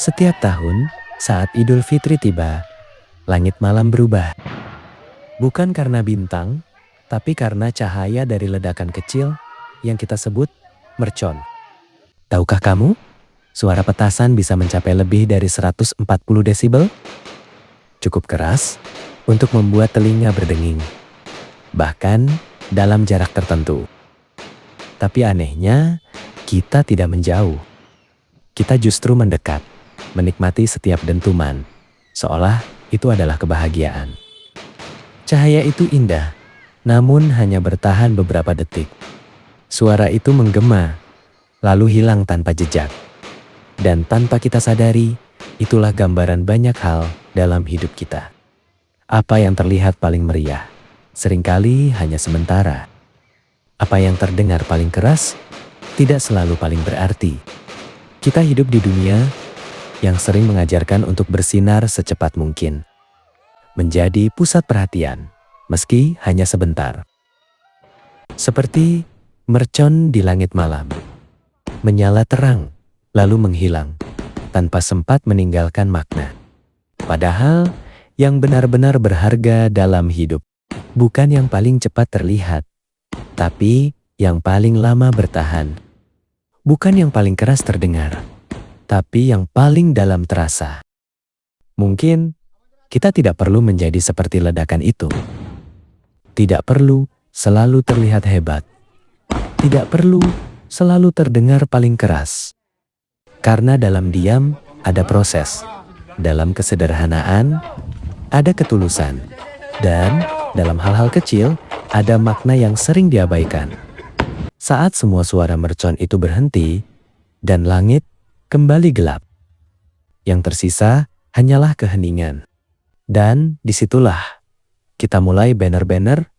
Setiap tahun, saat Idul Fitri tiba, langit malam berubah. Bukan karena bintang, tapi karena cahaya dari ledakan kecil yang kita sebut mercon. Tahukah kamu, suara petasan bisa mencapai lebih dari 140 desibel? Cukup keras untuk membuat telinga berdenging, bahkan dalam jarak tertentu. Tapi anehnya, kita tidak menjauh. Kita justru mendekat, menikmati setiap dentuman, seolah itu adalah kebahagiaan. Cahaya itu indah, namun hanya bertahan beberapa detik. Suara itu menggema, lalu hilang tanpa jejak. Dan tanpa kita sadari, itulah gambaran banyak hal dalam hidup kita. Apa yang terlihat paling meriah, seringkali hanya sementara. Apa yang terdengar paling keras, tidak selalu paling berarti. Kita hidup di dunia yang sering mengajarkan untuk bersinar secepat mungkin. Menjadi pusat perhatian, meski hanya sebentar. Seperti mercon di langit malam. Menyala terang, lalu menghilang, tanpa sempat meninggalkan makna. Padahal, yang benar-benar berharga dalam hidup, bukan yang paling cepat terlihat, tapi yang paling lama bertahan. Bukan yang paling keras terdengar, tapi yang paling dalam terasa. Mungkin kita tidak perlu menjadi seperti ledakan itu. Tidak perlu selalu terlihat hebat. Tidak perlu selalu terdengar paling keras. Karena dalam diam ada proses. Dalam kesederhanaan ada ketulusan. Dan dalam hal-hal kecil ada makna yang sering diabaikan. Saat semua suara mercon itu berhenti dan langit kembali gelap, yang tersisa hanyalah keheningan. Dan disitulah kita mulai benar-benar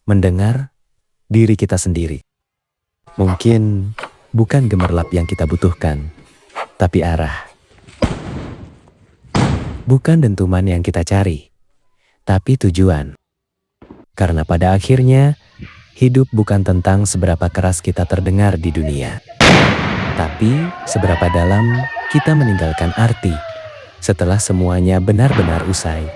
mendengar diri kita sendiri. Mungkin bukan gemerlap yang kita butuhkan, tapi arah. Bukan dentuman yang kita cari, tapi tujuan. Karena pada akhirnya, hidup bukan tentang seberapa keras kita terdengar di dunia, tapi seberapa dalam kita meninggalkan arti setelah semuanya benar-benar usai.